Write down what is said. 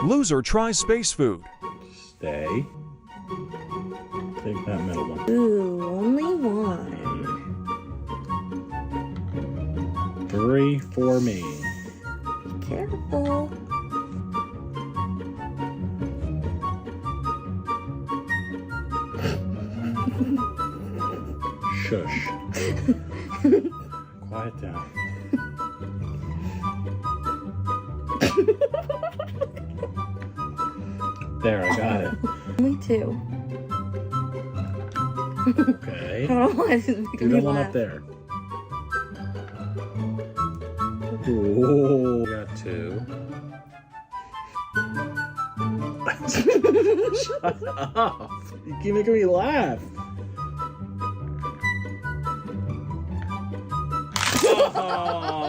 Loser tries space food. Stay. Take that middle one. Ooh, only one. 3 for me. Be careful. Shush. Quiet down. There, I got it. Only 2. Okay. I don't know why this is making Do me the one laugh. up there. Oh, got 2. Shut up. You keep making me laugh. Oh.